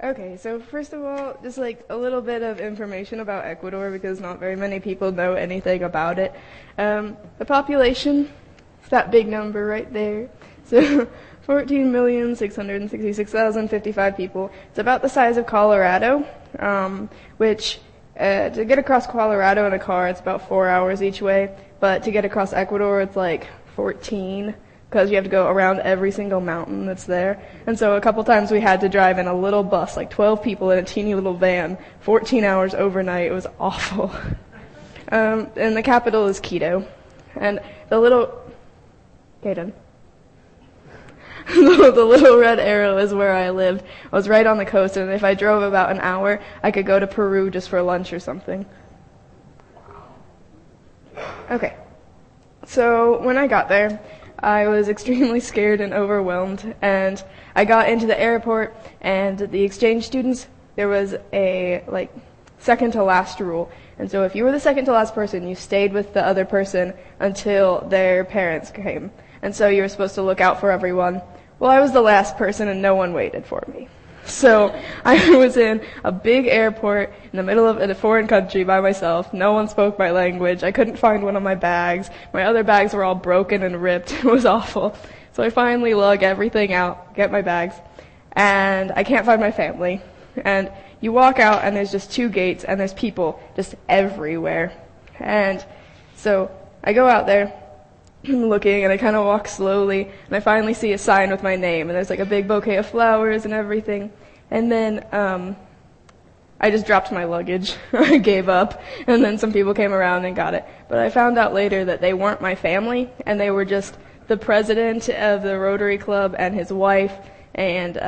Okay, so first of all, just like a little bit of information about Ecuador because not very many people know anything about it. The population, it's that big number right there. So 14,666,055 people. It's about the size of Colorado, which to get across Colorado in a car, it's about 4 hours each way. But to get across Ecuador, it's like 14. Because you have to go around every single mountain that's there. And so a couple times we had to drive in a little bus, like 12 people in a teeny little van, 14 hours overnight. It was awful. And the capital is Quito. And the little... Okay, done. The little red arrow is where I lived. I was right on the coast, and if I drove about an hour, I could go to Peru just for lunch or something. Okay. So when I got there, I was extremely scared and overwhelmed, and I got into the airport, and the exchange students, there was a, second to last rule. And so if you were the second to last person, you stayed with the other person until their parents came. And so you were supposed to look out for everyone. Well, I was the last person, and no one waited for me. So I was in a big airport in the middle of a foreign country by myself. No one spoke my language. I couldn't find one of my bags. My other bags were all broken and ripped. It was awful. So I finally lug everything out, get my bags, and I can't find my family. And you walk out, and there's just two gates, and there's people just everywhere. And so I go out there, looking, and I kind of walk slowly, and I finally see a sign with my name, and there's like a big bouquet of flowers and everything. And then I just dropped my luggage. I gave up, and then some people came around and got it. But I found out later that they weren't my family, and they were just the president of the Rotary Club and his wife, and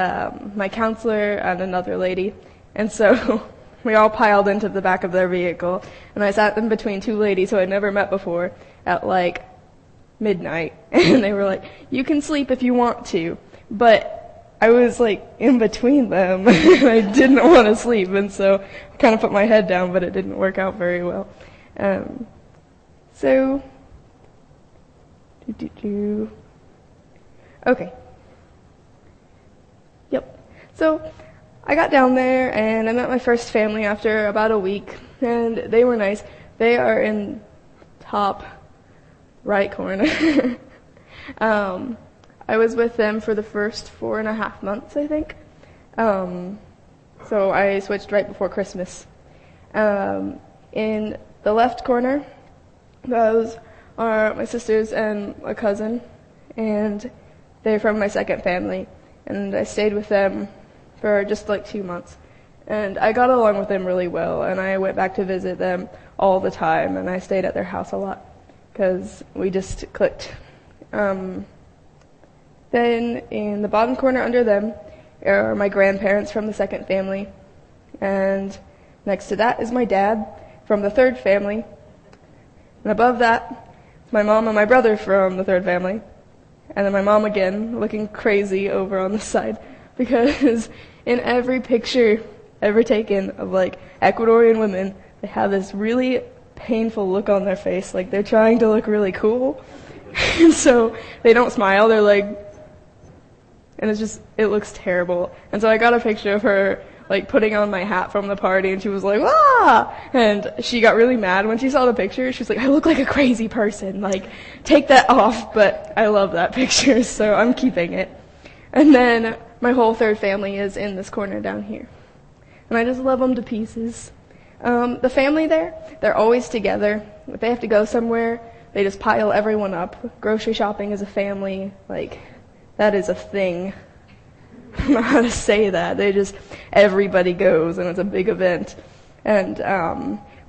my counselor and another lady. And so we all piled into the back of their vehicle, and I sat in between two ladies who I'd never met before at midnight, and they were like, "You can sleep if you want to," but I was in between them, and I didn't want to sleep, and so I kind of put my head down, but it didn't work out very well. Okay. Yep. So I got down there, and I met my first family after about a week, and they were nice. They are in top right corner. I was with them for the first 4.5 months, I think. So I switched right before Christmas. In the left corner, those are my sisters and a cousin, and they're from my second family. And I stayed with them for just 2 months. And I got along with them really well, and I went back to visit them all the time, and I stayed at their house a lot, because we just clicked. Then in the bottom corner under them are my grandparents from the second family, and next to that is my dad from the third family, and above that is my mom and my brother from the third family, and then my mom again looking crazy over on this side, because in every picture ever taken of Ecuadorian women, they have this really painful look on their face, like they're trying to look really cool. And so they don't smile, they're and it looks terrible. And so I got a picture of her putting on my hat from the party, and she was like, "Ah!" And she got really mad when she saw the picture. She was like, "I look like a crazy person, take that off." But I love that picture, so I'm keeping it. And then my whole third family is in this corner down here. And I just love them to pieces. The family there, they're always together. If they have to go somewhere, they just pile everyone up. Grocery shopping is a family. That is a thing. I don't know how to say that. Everybody goes, and it's a big event. And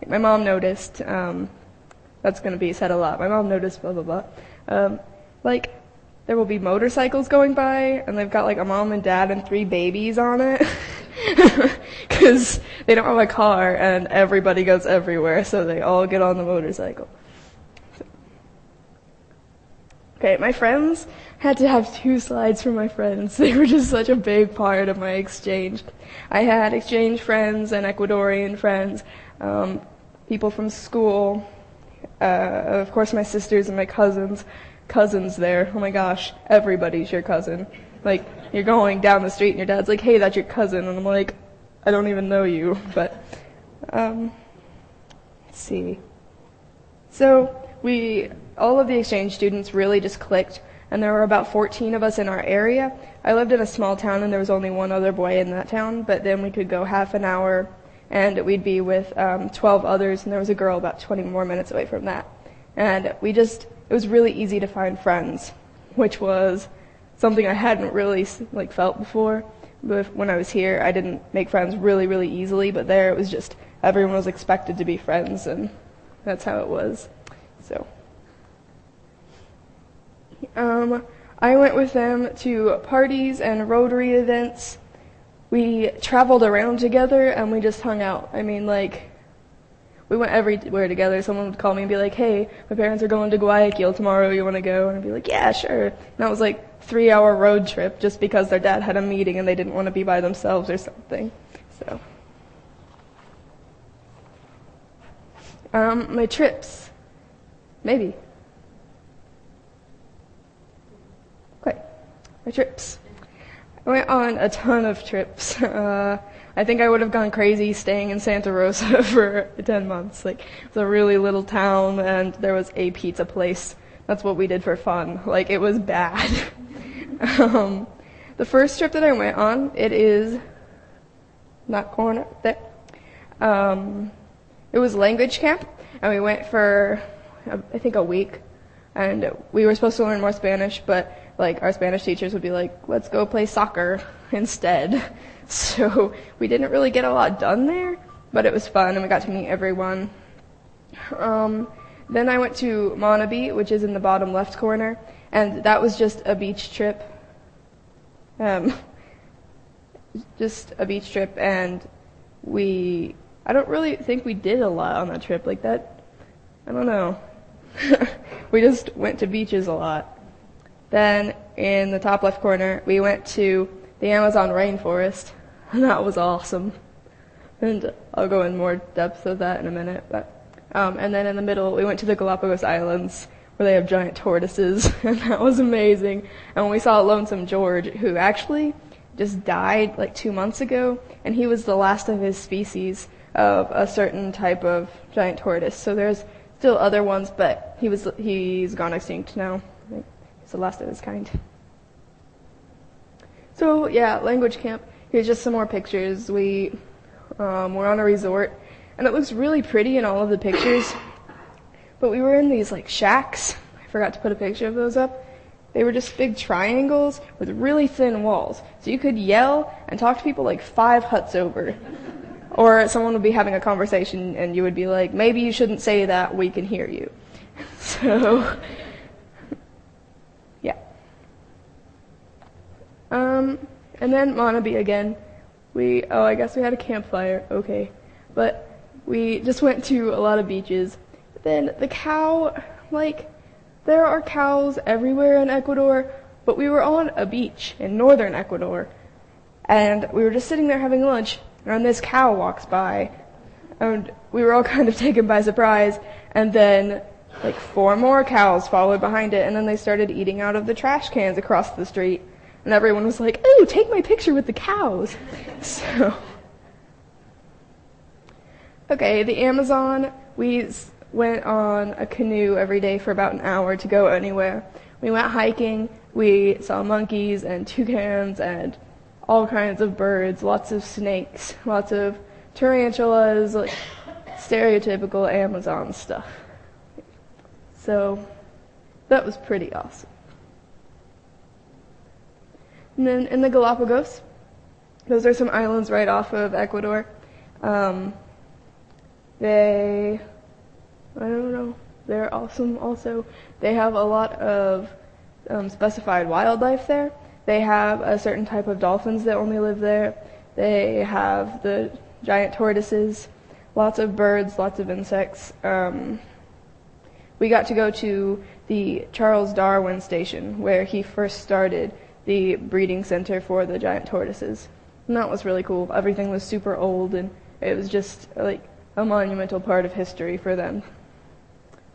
my mom noticed, that's going to be said a lot. My mom noticed blah, blah, blah. There will be motorcycles going by, and they've got a mom and dad and 3 babies on it. Because they don't have a car, and everybody goes everywhere, so they all get on the motorcycle. Okay, my friends had to have 2 slides for my friends. They were just such a big part of my exchange. I had exchange friends and Ecuadorian friends, people from school, of course my sisters and my cousins there. Oh my gosh, everybody's your cousin. Like, you're going down the street and your dad's like, hey, that's your cousin. And I'm like, I don't even know you. But, let's see. So, all of the exchange students really just clicked. And there were about 14 of us in our area. I lived in a small town and there was only one other boy in that town. But then we could go half an hour and we'd be with 12 others. And there was a girl about 20 more minutes away from that. And it was really easy to find friends, which was something I hadn't really felt before. But when I was here, I didn't make friends really, really easily. But there, it was just everyone was expected to be friends, and that's how it was. So, I went with them to parties and Rotary events. We traveled around together, and we just hung out. I mean, we went everywhere together. Someone would call me and be like, hey, my parents are going to Guayaquil tomorrow, you want to go? And I'd be like, yeah, sure. And that was like a 3-hour road trip just because their dad had a meeting and they didn't want to be by themselves or something. So, my trips, maybe. Okay, my trips. I went on a ton of trips. I think I would have gone crazy staying in Santa Rosa for 10 months. It's a really little town, and there was a pizza place. That's what we did for fun. It was bad. The first trip that I went on, it is not corner there. It was language camp, and we went for, I think, a week. And we were supposed to learn more Spanish, but our Spanish teachers would be like, let's go play soccer instead. So we didn't really get a lot done there, but it was fun and we got to meet everyone. Then I went to Monabi, which is in the bottom left corner, and that was just a beach trip. Just a beach trip, and I don't really think we did a lot on that trip. I don't know. We just went to beaches a lot. Then in the top left corner, we went to the Amazon rainforest, and that was awesome. And I'll go in more depth of that in a minute. But and then in the middle, we went to the Galapagos Islands, where they have giant tortoises, and that was amazing. And we saw Lonesome George, who actually just died 2 months ago, and he was the last of his species of a certain type of giant tortoise. So there's still other ones, but he's gone extinct now. He's the last of his kind. So yeah, language camp. Here's just some more pictures. We were on a resort, and it looks really pretty in all of the pictures. But we were in these shacks. I forgot to put a picture of those up. They were just big triangles with really thin walls. So you could yell and talk to people 5 huts over. Or someone would be having a conversation and you would be like, maybe you shouldn't say that, we can hear you. So, yeah. And then Monabi again. I guess we had a campfire, okay. But we just went to a lot of beaches. Then the cow, there are cows everywhere in Ecuador, but we were on a beach in northern Ecuador. And we were just sitting there having lunch, and this cow walks by, and we were all kind of taken by surprise, and then 4 more cows followed behind it, and then they started eating out of the trash cans across the street, and everyone was like, ooh, take my picture with the cows. So, okay, the Amazon, we went on a canoe every day for about an hour to go anywhere. We went hiking, we saw monkeys and toucans and all kinds of birds, lots of snakes, lots of tarantulas, stereotypical Amazon stuff. So that was pretty awesome. And then in the Galapagos, those are some islands right off of Ecuador. They're awesome also. They have a lot of specified wildlife there. They have a certain type of dolphins that only live there. They have the giant tortoises, lots of birds, lots of insects. We got to go to the Charles Darwin station where he first started the breeding center for the giant tortoises. And that was really cool. Everything was super old, and it was just a monumental part of history for them.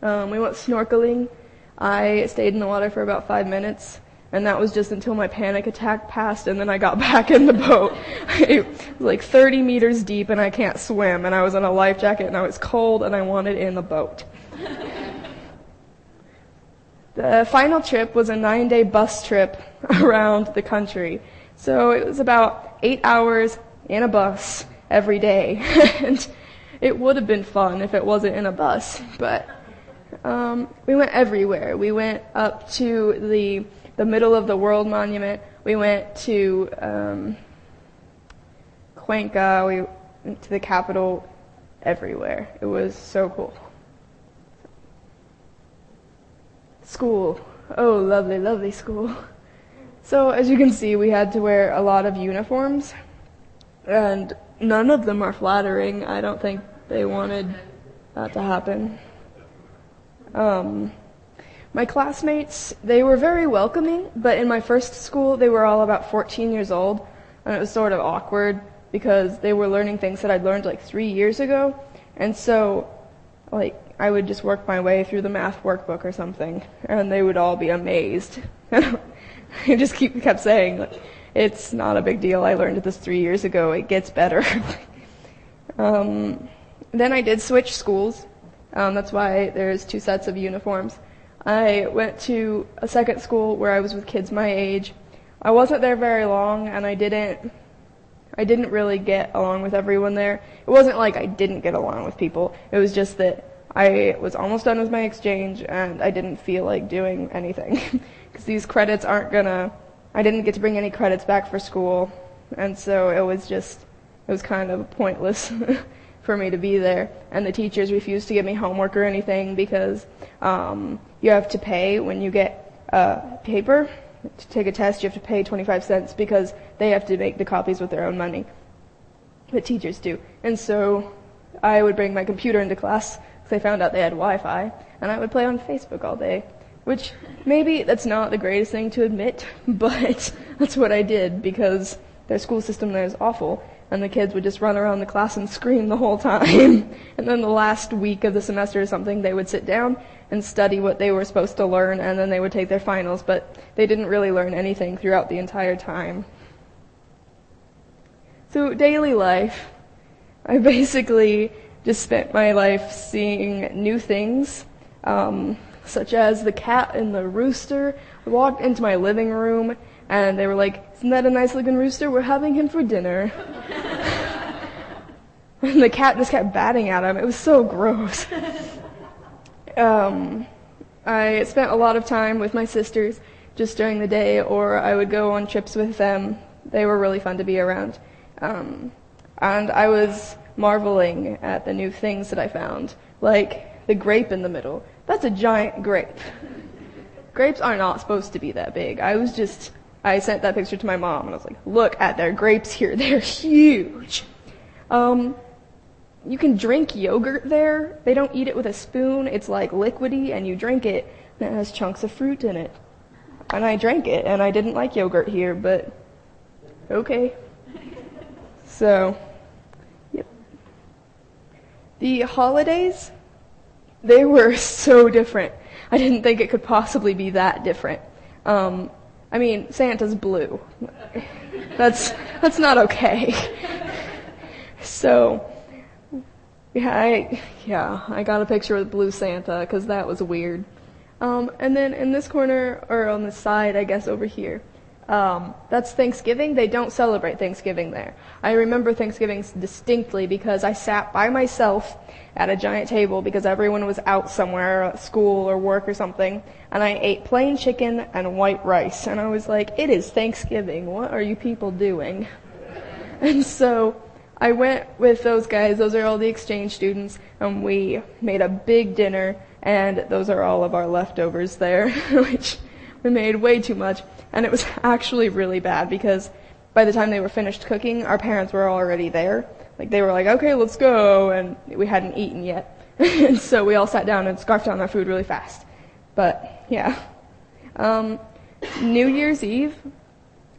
We went snorkeling. I stayed in the water for about 5 minutes. And that was just until my panic attack passed, and then I got back in the boat. It was like 30 meters deep, and I can't swim, and I was in a life jacket, and I was cold, and I wanted in the boat. The final trip was a 9-day bus trip around the country. So it was about 8 hours in a bus every day. And it would have been fun if it wasn't in a bus, but we went everywhere. We went up to the middle of the World Monument. We went to Cuenca. We went to the capital. Everywhere. It was so cool. School. Oh, lovely, lovely school. So as you can see, we had to wear a lot of uniforms, and none of them are flattering. I don't think they wanted that to happen. My classmates, they were very welcoming, but in my first school, they were all about 14 years old, and it was sort of awkward because they were learning things that I'd learned like 3 years ago, and so, like, I would just work my way through the math workbook or something, and they would all be amazed. I just kept saying, like, it's not a big deal. I learned this 3 years ago. It gets better. Then I did switch schools. That's why there's 2 sets of uniforms. I went to a second school where I was with kids my age. I wasn't there very long, and I didn't really get along with everyone there. It wasn't like I didn't get along with people. It was just that I was almost done with my exchange, and I didn't feel like doing anything. Because these credits I didn't get to bring any credits back for school, and so it was kind of pointless for me to be there. And the teachers refused to give me homework or anything because you have to pay when you get paper. To take a test, you have to pay 25 cents because they have to make the copies with their own money. The teachers do. And so I would bring my computer into class because I found out they had Wi-Fi, and I would play on Facebook all day, which maybe that's not the greatest thing to admit, but that's what I did because their school system there is awful, and the kids would just run around the class and scream the whole time. And then the last week of the semester or something, they would sit down and study what they were supposed to learn, and then they would take their finals, but they didn't really learn anything throughout the entire time. So daily life, I basically just spent my life seeing new things, such as the cat and the rooster. I walked into my living room, and they were like, "Isn't that a nice looking rooster? We're having him for dinner." And the cat just kept batting at him. It was so gross. I spent a lot of time with my sisters just during the day, or I would go on trips with them. They were really fun to be around. And I was marveling at the new things that I found, like the grape in the middle. That's a giant grape. Grapes are not supposed to be that big. I sent that picture to my mom, and I was like, "Look at their grapes here. They're huge." You can drink yogurt there. They don't eat it with a spoon. It's like liquidy, and you drink it, and it has chunks of fruit in it. And I drank it, and I didn't like yogurt here, but okay. So, yep. The holidays, they were so different. I didn't think it could possibly be that different. I mean, Santa's blue. That's not okay. So, I got a picture with blue Santa because that was weird. And then in this corner, or on the side, I guess over here, that's Thanksgiving. They don't celebrate Thanksgiving there. I remember Thanksgiving distinctly because I sat by myself at a giant table because everyone was out somewhere, at school or work or something, and I ate plain chicken and white rice. And I was like, "It is Thanksgiving. What are you people doing?" And so I went with those guys. Those are all the exchange students, and we made a big dinner, and those are all of our leftovers there, which we made way too much. And it was actually really bad because by the time they were finished cooking, our parents were already there. Like, they were like, "Okay, let's go," and we hadn't eaten yet. And so we all sat down and scarfed down our food really fast. But, yeah. New Year's Eve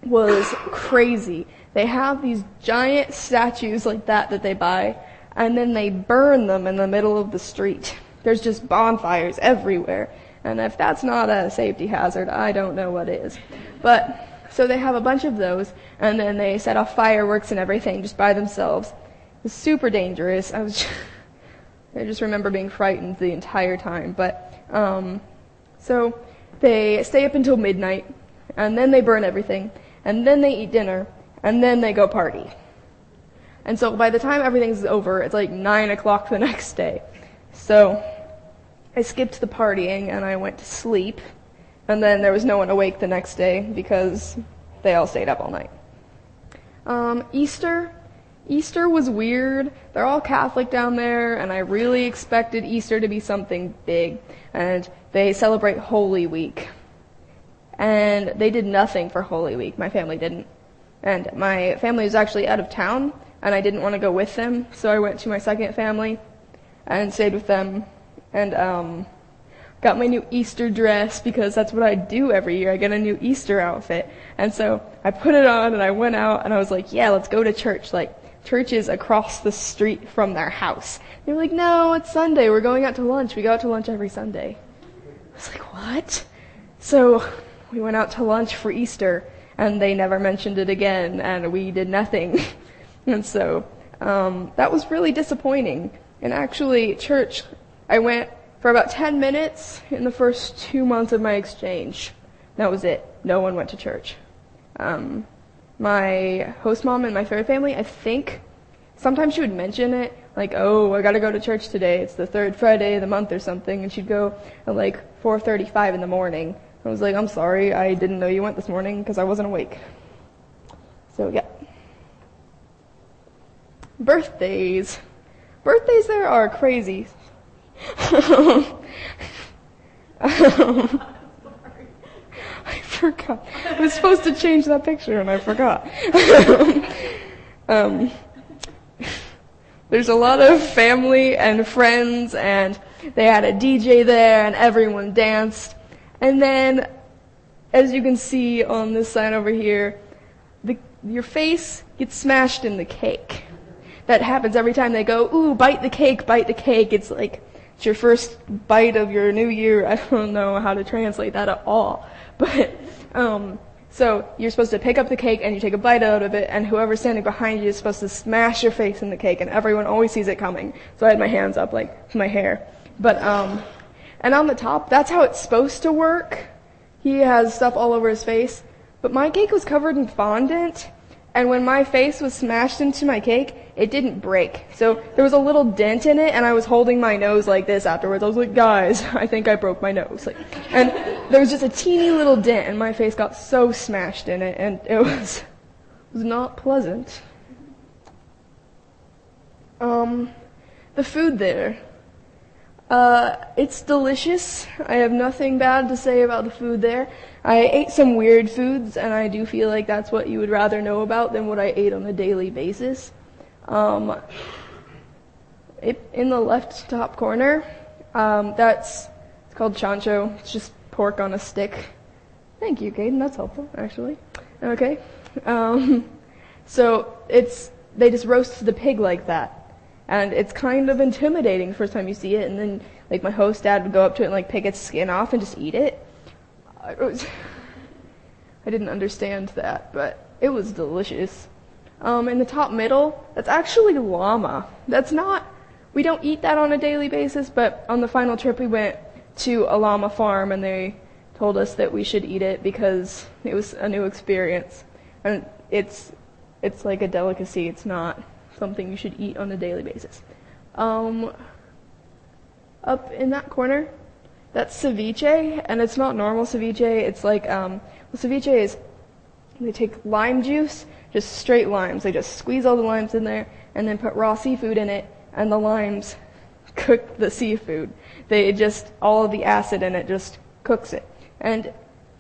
was crazy. They have these giant statues like that they buy, and then they burn them in the middle of the street. There's just bonfires everywhere. And if that's not a safety hazard, I don't know what is. But, so they have a bunch of those, and then they set off fireworks and everything just by themselves. It was super dangerous. I just remember being frightened the entire time. But, so they stay up until midnight, and then they burn everything, and then they eat dinner, and then they go party. And so by the time everything's over, it's like 9 o'clock the next day. So I skipped the partying and I went to sleep. And then there was no one awake the next day because they all stayed up all night. Easter was weird. They're all Catholic down there, and I really expected Easter to be something big. And they celebrate Holy Week. And they did nothing for Holy Week. My family didn't. And my family was actually out of town, and I didn't want to go with them, so I went to my second family and stayed with them, and got my new Easter dress because that's what I do every year. I get a new Easter outfit. And so I put it on and I went out and I was like, yeah, let's go to church. Like, church is across the street from their house. They were like, no, it's Sunday. We're going out to lunch. We go out to lunch every Sunday. I was like, what? So we went out to lunch for Easter and they never mentioned it again and we did nothing. And so that was really disappointing. And actually, church, I went for about 10 minutes in the first 2 months of my exchange. That was it. No one went to church. My host mom and my third family, I think, sometimes she would mention it, like, oh, I gotta go to church today. It's the third Friday of the month or something. And she'd go at like 4:35 in the morning. I was like, I'm sorry, I didn't know you went this morning because I wasn't awake. So, yeah. Birthdays. Birthdays there are crazy. I forgot. I was supposed to change that picture and I forgot. There's a lot of family and friends and they had a DJ there and everyone danced. And then, as you can see on this sign over here, your face gets smashed in the cake. That happens every time they go, ooh, bite the cake, bite the cake. It's like, it's your first bite of your new year. I don't know how to translate that at all. But, so you're supposed to pick up the cake and you take a bite out of it and whoever's standing behind you is supposed to smash your face in the cake and everyone always sees it coming. So I had my hands up like my hair. But, and on the top, that's how it's supposed to work. He has stuff all over his face. But my cake was covered in fondant. And when my face was smashed into my cake, it didn't break. So there was a little dent in it, and I was holding my nose like this afterwards. I was like, guys, I think I broke my nose. And there was just a teeny little dent, and my face got so smashed in it, and it was not pleasant. The food there. It's delicious. I have nothing bad to say about the food there. I ate some weird foods, and I do feel like that's what you would rather know about than what I ate on a daily basis. In the left top corner, it's called chancho. It's just pork on a stick. Thank you, Caden. That's helpful, actually. Okay. So they just roast the pig like that. And it's kind of intimidating the first time you see it. And then, like, my host dad would go up to it and, like, pick its skin off and just eat it. I didn't understand that, but it was delicious. In the top middle, that's actually llama. We don't eat that on a daily basis, but on the final trip we went to a llama farm and they told us that we should eat it because it was a new experience. And it's like a delicacy. It's not something you should eat on a daily basis. Up in that corner, that's ceviche, and it's not normal ceviche. It's like, ceviche is, they take lime juice, just straight limes. They just squeeze all the limes in there, and then put raw seafood in it, and the limes cook the seafood. All of the acid in it just cooks it. And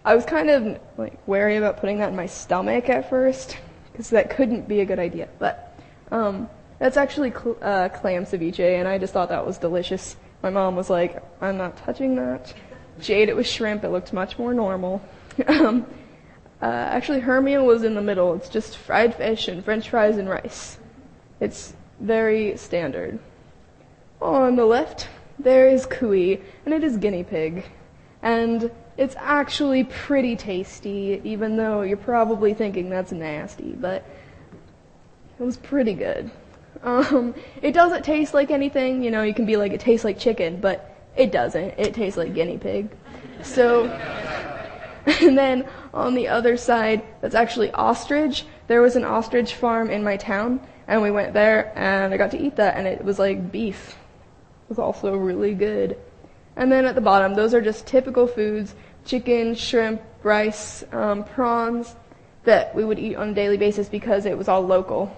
I was kind of, like, wary about putting that in my stomach at first, because that couldn't be a good idea, but that's actually clam ceviche, and I just thought that was delicious. My mom was like, I'm not touching that. She ate it with shrimp. It looked much more normal. Actually, her meal was in the middle. It's just fried fish and french fries and rice. It's very standard. On the left, there is cuy, and it is guinea pig. and it's actually pretty tasty, even though you're probably thinking that's nasty, but it was pretty good. It doesn't taste like anything, you can be like, it tastes like chicken, but it doesn't. It tastes like guinea pig. So, and then on the other side, that's actually ostrich. There was an ostrich farm in my town, and we went there, and I got to eat that, and it was like beef. It was also really good. And then at the bottom, those are just typical foods: chicken, shrimp, rice, prawns, that we would eat on a daily basis because it was all local.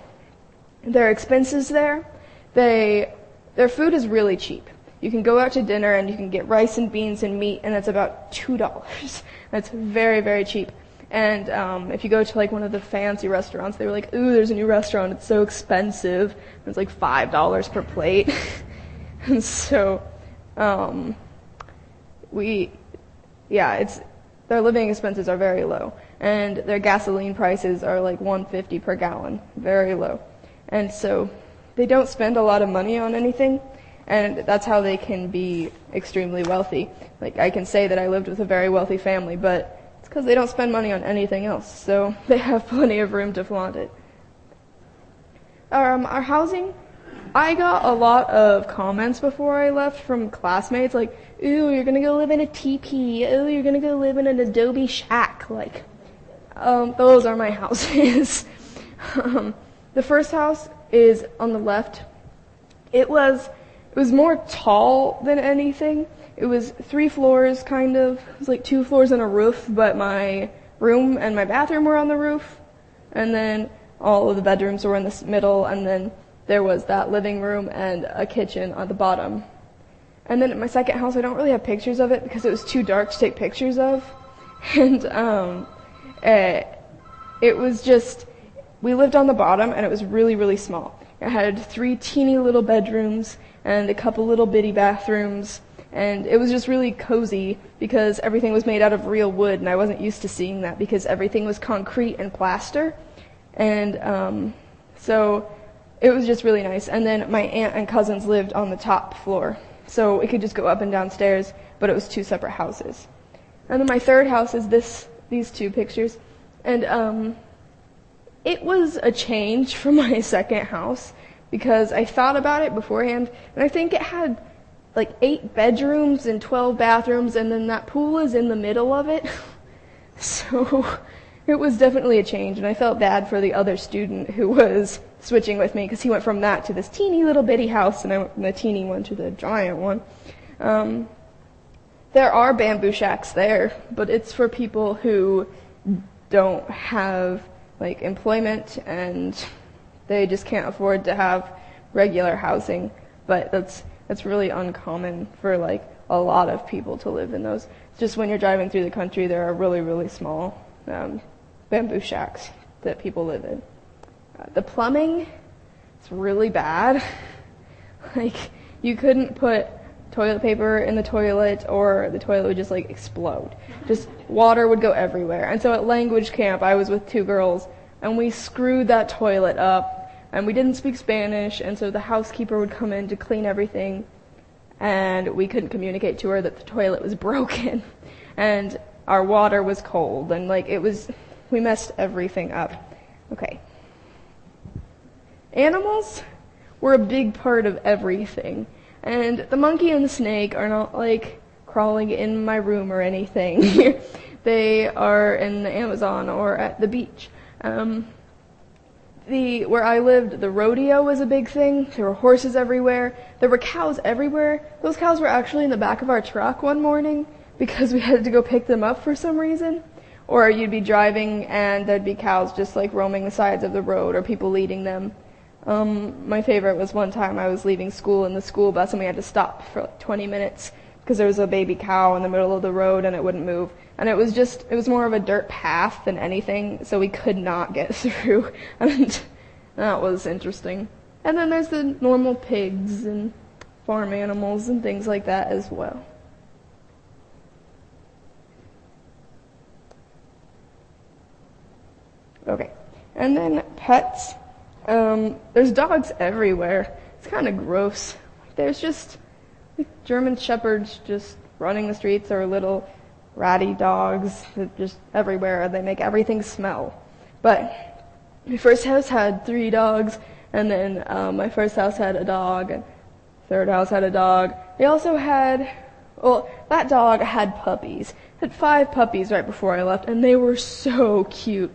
Their expenses there, their food is really cheap. You can go out to dinner and you can get rice and beans and meat, and it's about $2. That's very, very cheap. And if you go to like one of the fancy restaurants, they were like, "Ooh, there's a new restaurant. It's so expensive. It's like $5 per plate." And so, their living expenses are very low, and their gasoline prices are like $1.50 per gallon, very low. And so they don't spend a lot of money on anything, and that's how they can be extremely wealthy. Like, I can say that I lived with a very wealthy family, but it's because they don't spend money on anything else, so they have plenty of room to flaunt it. Our housing, I got a lot of comments before I left from classmates, like, "Ooh, you're gonna go live in a teepee. Ooh, you're gonna go live in an adobe shack." Like, those are my houses. The first house is on the left. It was more tall than anything. It was 3 floors, kind of. It was like 2 floors and a roof, but my room and my bathroom were on the roof. And then all of the bedrooms were in the middle, and then there was that living room and a kitchen on the bottom. And then at my second house, I don't really have pictures of it because it was too dark to take pictures of. And it was just, we lived on the bottom, and it was really, really small. It had 3 teeny little bedrooms and a couple little bitty bathrooms, and it was just really cozy because everything was made out of real wood, and I wasn't used to seeing that because everything was concrete and plaster. And so it was just really nice. And then my aunt and cousins lived on the top floor, so we could just go up and down stairs, but it was 2 separate houses. And then my third house is these 2 pictures, and it was a change from my second house because I thought about it beforehand, and I think it had like 8 bedrooms and 12 bathrooms, and then that pool is in the middle of it. So it was definitely a change, and I felt bad for the other student who was switching with me because he went from that to this teeny little bitty house, and I went from the teeny one to the giant one. There are bamboo shacks there, but it's for people who don't have like employment, and they just can't afford to have regular housing. But that's really uncommon for like a lot of people to live in those. It's just when you're driving through the country, there are really, really small bamboo shacks that people live in. The plumbing is really bad. Like, you couldn't put toilet paper in the toilet, or the toilet would just like explode. Just water would go everywhere. And so at language camp, I was with 2 girls, and we screwed that toilet up, and we didn't speak Spanish, and so the housekeeper would come in to clean everything, and we couldn't communicate to her that the toilet was broken, and our water was cold, and like we messed everything up. Okay. Animals were a big part of everything. And the monkey and the snake are not like crawling in my room or anything. They are in the Amazon or at the beach. Where I lived, the rodeo was a big thing. There were horses everywhere. There were cows everywhere. Those cows were actually in the back of our truck one morning because we had to go pick them up for some reason. Or you'd be driving and there'd be cows just like roaming the sides of the road, or people leading them. My favorite was one time I was leaving school in the school bus, and we had to stop for like 20 minutes because there was a baby cow in the middle of the road and it wouldn't move. And it was more of a dirt path than anything, so we could not get through. And that was interesting. And then there's the normal pigs and farm animals and things like that as well. Okay. And then pets. There's dogs everywhere. It's kind of gross. There's just German shepherds just running the streets. There were little ratty dogs that just everywhere. They make everything smell. But my first house had 3 dogs, and then my first house had a dog, and third house had a dog. They also had, well, that dog had puppies. It had 5 puppies right before I left, and they were so cute.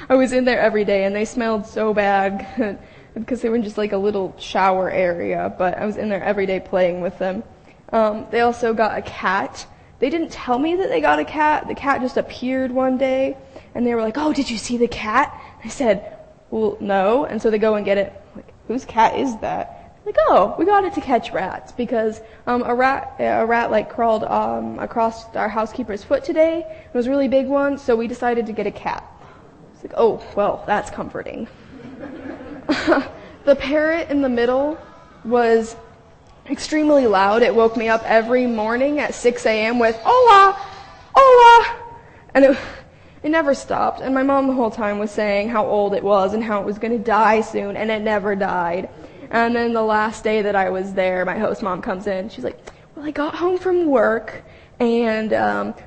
I was in there every day, and they smelled so bad because they were in just like a little shower area, but I was in there every day playing with them. They also got a cat. They didn't tell me that they got a cat. The cat just appeared one day, and they were like, "Oh, did you see the cat?" I said, "Well, no." And so they go and get it. I'm like, whose cat is that? Like, "Oh, we got it to catch rats because a rat like crawled across our housekeeper's foot today. It was a really big one, so we decided to get a cat." It's like, "Oh, well, that's comforting." The parrot in the middle was extremely loud. It woke me up every morning at 6 a.m. with "Hola, hola," and it never stopped. And my mom the whole time was saying how old it was and how it was going to die soon, and it never died. And then the last day that I was there, my host mom comes in. She's like, "Well, I got home from work and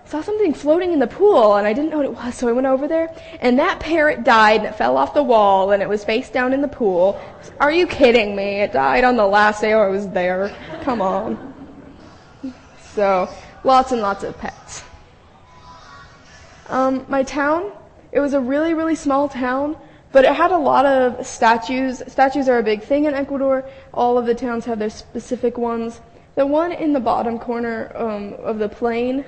saw something floating in the pool, and I didn't know what it was, so I went over there, and that parrot died, and it fell off the wall, and it was face down in the pool." Are you kidding me? It died on the last day I was there. Come on. So, lots and lots of pets. My town, it was a really, really small town, but it had a lot of statues. Statues are a big thing in Ecuador. All of the towns have their specific ones. The one in the bottom corner of the plain,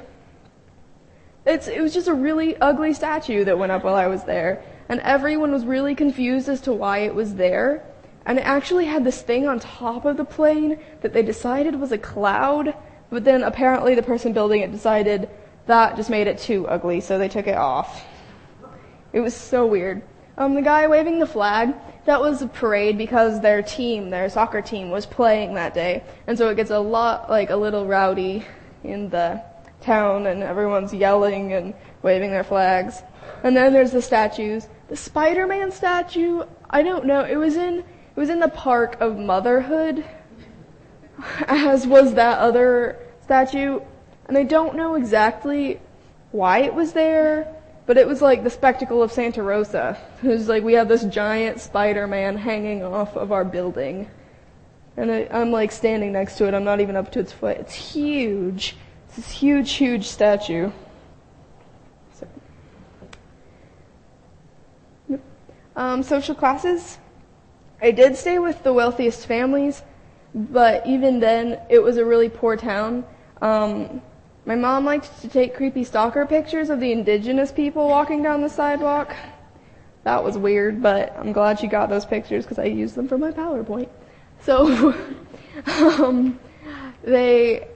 it was just a really ugly statue that went up while I was there. And everyone was really confused as to why it was there. And it actually had this thing on top of the plane that they decided was a cloud. But then apparently the person building it decided that just made it too ugly, so they took it off. It was so weird. The guy waving the flag, that was a parade because their soccer team was playing that day. And so it gets a little rowdy in the town, and everyone's yelling and waving their flags. And then there's the statues. The Spider-Man statue, I don't know, it was in the Park of Motherhood, as was that other statue. And I don't know exactly why it was there, but it was like the spectacle of Santa Rosa. It was like we have this giant Spider-Man hanging off of our building. And I'm like standing next to it. I'm not even up to its foot. It's huge. It's this huge, huge statue. Social classes. I did stay with the wealthiest families, but even then, it was a really poor town. My mom liked to take creepy stalker pictures of the indigenous people walking down the sidewalk. That was weird, but I'm glad she got those pictures because I used them for my PowerPoint. So, they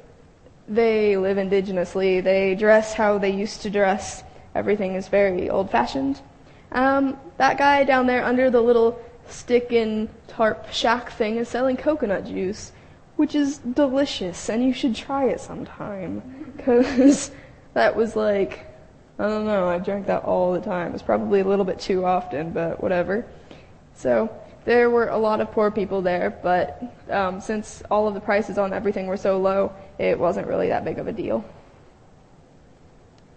live indigenously. They dress how they used to dress. Everything is very old-fashioned. That guy down there under the little stick and tarp shack thing is selling coconut juice, which is delicious, and you should try it sometime, because that was like, I don't know, I drank that all the time. It's probably a little bit too often, but whatever. So there were a lot of poor people there, but since all of the prices on everything were so low, it wasn't really that big of a deal.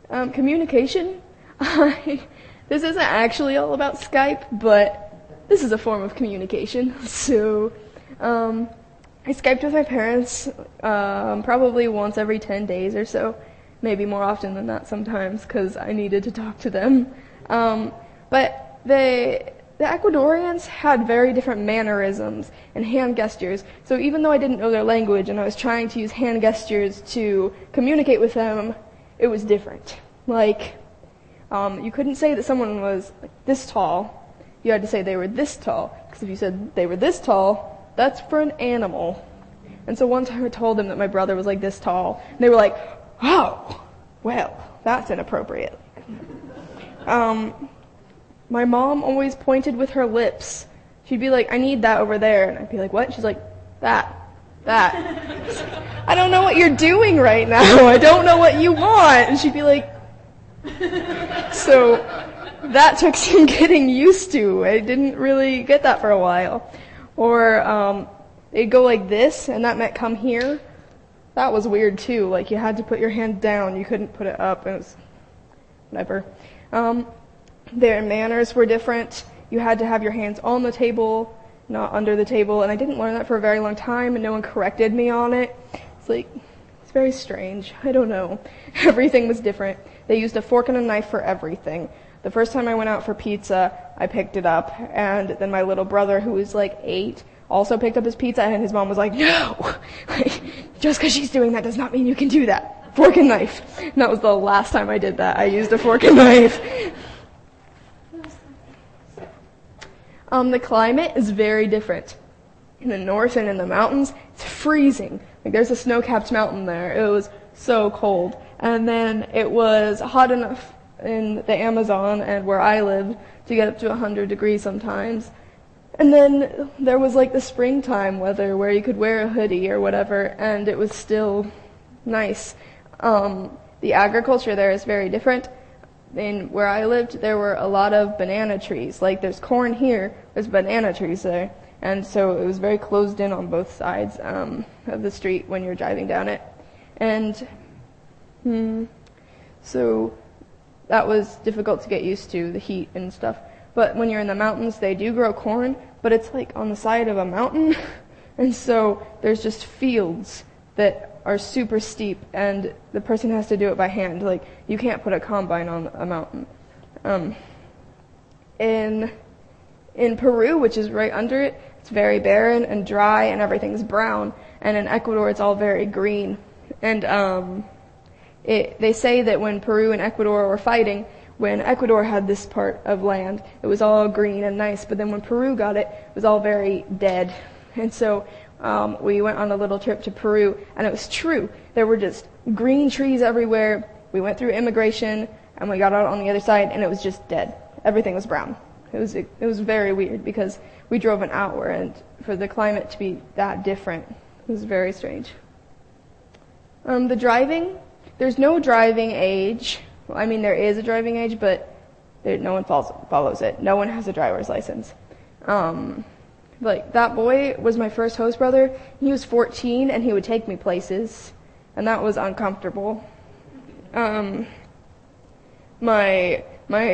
Communication. This isn't actually all about Skype, but this is a form of communication. So I Skyped with my parents probably once every 10 days or so, maybe more often than that sometimes because I needed to talk to them. But the Ecuadorians had very different mannerisms and hand gestures. So even though I didn't know their language and I was trying to use hand gestures to communicate with them, it was different. Like, you couldn't say that someone was like this tall. You had to say they were this tall, because if you said they were this tall, that's for an animal. And so one time I told them that my brother was like this tall, and they were like, "Oh, well, that's inappropriate." My mom always pointed with her lips. She'd be like, "I need that over there," and I'd be like, "What?" She's like, that. I don't know what you're doing right now. I don't know what you want. And she'd be like, so that took some getting used to. I didn't really get that for a while. Or they'd go like this, and that meant come here. that was weird too. Like, you had to put your hand down, you couldn't put it up, and it was whatever. Their manners were different. You had to have your hands on the table, not under the table, and I didn't learn that for a very long time, and no one corrected me on it. It's very strange. I don't know. Everything was different. They used a fork and a knife for everything. The first time I went out for pizza, I picked it up, and then my little brother, who was like 8, also picked up his pizza, and his mom was like, no! Just because she's doing that does not mean you can do that. Fork and knife. And that was the last time I did that. I used a fork and knife. The climate is very different. In the north and in the mountains, it's freezing. Like, there's a snow-capped mountain there. It was so cold. And then it was hot enough in the Amazon and where I lived to get up to 100 degrees sometimes. And then there was like the springtime weather where you could wear a hoodie or whatever, and it was still nice. The agriculture there is very different. In where I lived, there were a lot of banana trees. Like, there's corn here, there's banana trees there. And so it was very closed in on both sides of the street when you're driving down it. And so that was difficult to get used to, the heat and stuff. But when you're in the mountains, they do grow corn, but it's like on the side of a mountain. And so there's just fields that are super steep, and the person has to do it by hand. Like, you can't put a combine on a mountain. In Peru, which is right under it, it's very barren and dry, and everything's brown. And in Ecuador, it's all very green. And they say that when Peru and Ecuador were fighting, when Ecuador had this part of land, it was all green and nice, but then when Peru got it, it was all very dead. And so we went on a little trip to Peru, and it was true. There were just green trees everywhere. We went through immigration, and we got out on the other side, and it was just dead. Everything was brown. It was very weird because we drove an hour, and for the climate to be that different, it was very strange. The driving, there's no driving age. Well, I mean, there is a driving age, but no one follows it. No one has a driver's license. Like, that boy was my first host brother. He was 14, and he would take me places, and that was uncomfortable. My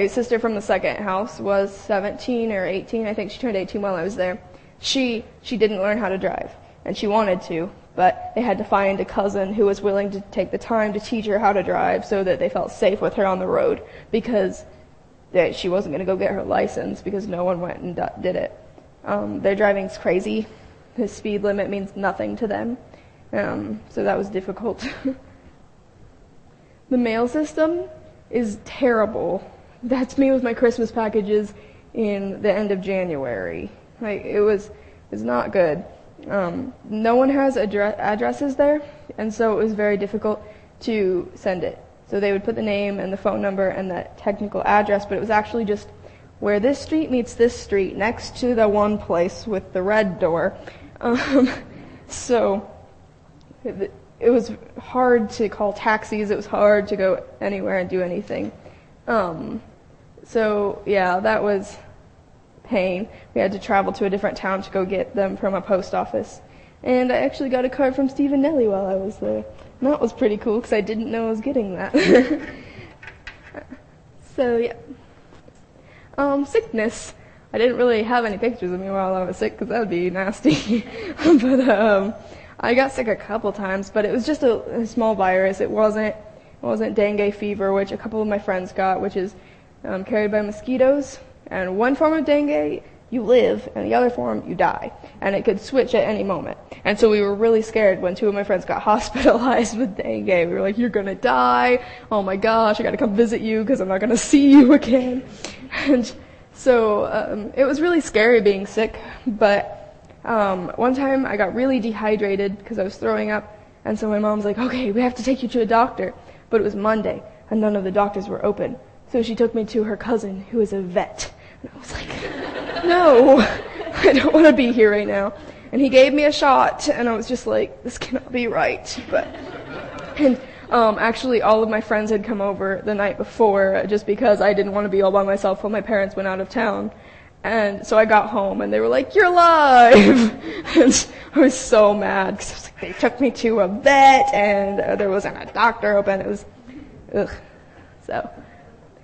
sister from the second house was 17 or 18. I think she turned 18 while I was there. She didn't learn how to drive, and she wanted to, but they had to find a cousin who was willing to take the time to teach her how to drive so that they felt safe with her on the road, because she wasn't going to go get her license because no one went and did it. Their driving's crazy. The speed limit means nothing to them, so that was difficult. The mail system is terrible. That's me with my Christmas packages in the end of January. Like, it was not good. No one has addresses there, and so it was very difficult to send it. So they would put the name and the phone number and the technical address, but it was actually just where this street meets this street, next to the one place with the red door. So it was hard to call taxis. It was hard to go anywhere and do anything. So yeah, that was pain. We had to travel to a different town to go get them from a post office. And I actually got a card from Steve and Nellie while I was there. And that was pretty cool because I didn't know I was getting that. So yeah. Sickness. I didn't really have any pictures of me while I was sick because that would be nasty. But I got sick a couple times, but it was just a small virus. It wasn't dengue fever, which a couple of my friends got, which is carried by mosquitoes. And one form of dengue, you live, and the other form, you die. And it could switch at any moment. And so we were really scared when 2 of my friends got hospitalized with dengue. We were like, you're going to die. Oh my gosh, I got to come visit you because I'm not going to see you again. And so it was really scary being sick. But one time I got really dehydrated because I was throwing up. And so my mom's like, okay, we have to take you to a doctor. But it was Monday, and none of the doctors were open. So she took me to her cousin, who is a vet. And I was like, no, I don't want to be here right now. And he gave me a shot, and I was just like, this cannot be right. And actually, all of my friends had come over the night before just because I didn't want to be all by myself while my parents went out of town. And so I got home, and they were like, "You're alive!" And I was so mad, because they took me to a vet, and there wasn't a doctor open. It was, ugh.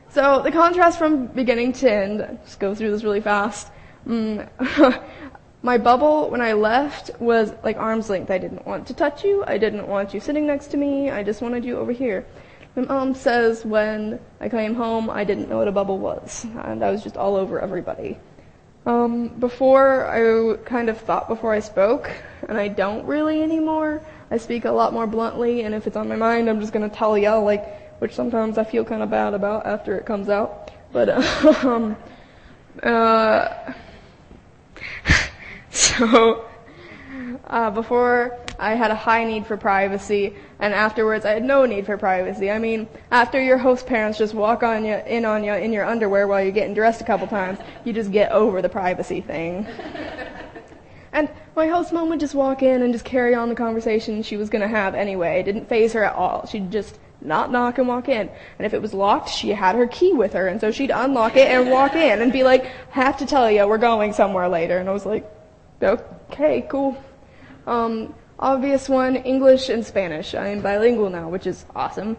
So the contrast from beginning to end, I'll just go through this really fast. My bubble, when I left, was like arm's length. I didn't want to touch you. I didn't want you sitting next to me. I just wanted you over here. My mom says when I came home, I didn't know what a bubble was, and I was just all over everybody. Before, I kind of thought before I spoke, and I don't really anymore. I speak a lot more bluntly, and if it's on my mind, I'm just going to tell ya, which sometimes I feel kind of bad about after it comes out. But, so, before, I had a high need for privacy, and afterwards I had no need for privacy. I mean, after your host parents just walk in your underwear while you're getting dressed a couple times, you just get over the privacy thing. And my host mom would just walk in and just carry on the conversation she was going to have anyway. It didn't faze her at all. She'd just not knock and walk in. And if it was locked, she had her key with her, and so she'd unlock it and walk in and be like, "Have to tell you, we're going somewhere later." And I was like, okay, cool. Obvious one, English and Spanish. I am bilingual now, which is awesome.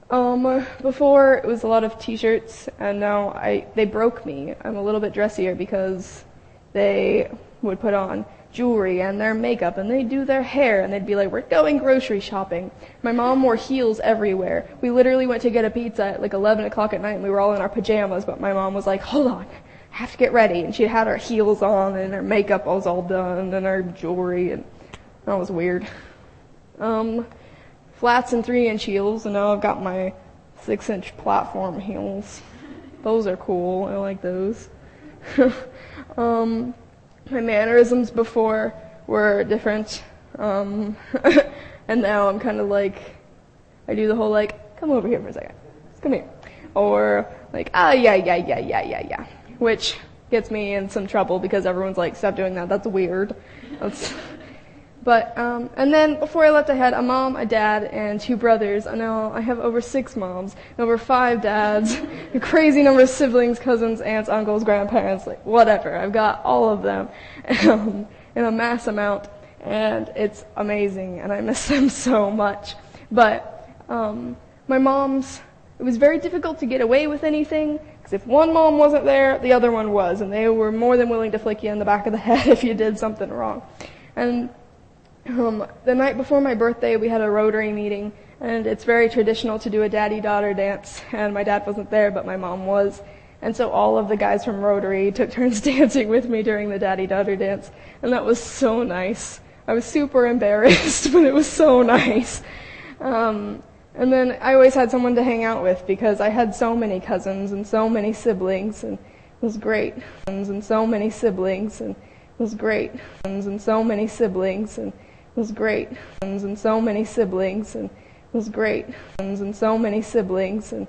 Before, it was a lot of t-shirts, and now they broke me. I'm a little bit dressier because they would put on jewelry and their makeup, and they'd do their hair, and they'd be like, "We're going grocery shopping." My mom wore heels everywhere. We literally went to get a pizza at like 11 o'clock at night, and we were all in our pajamas, but my mom was like, "Hold on, I have to get ready." And she had her heels on, and her makeup was all done, and her jewelry, and that was weird. Flats and 3-inch heels, and now I've got my 6-inch platform heels. Those are cool. I like those. My mannerisms before were different. And now I'm kind of like, I do the whole like, "Come over here for a second. Come here." Or like, yeah. Which gets me in some trouble because everyone's like, "Stop doing that. That's weird." And then before I left, I had a mom, a dad, and 2 brothers. And now I have over 6 moms, and over 5 dads, a crazy number of siblings, cousins, aunts, uncles, grandparents, like whatever. I've got all of them in a mass amount, and it's amazing, and I miss them so much. But my mom's, it was very difficult to get away with anything, because if one mom wasn't there, the other one was, and they were more than willing to flick you in the back of the head if you did something wrong. And the night before my birthday, we had a Rotary meeting, and it's very traditional to do a daddy-daughter dance, and my dad wasn't there, but my mom was. And so all of the guys from Rotary took turns dancing with me during the daddy-daughter dance, and that was so nice. I was super embarrassed, but it was so nice. And then I always had someone to hang out with, because I had so many cousins and so many siblings, and it was great. And so many siblings, and it was great. And so many siblings, and it was great. And so many siblings, and it was great. And so many siblings, and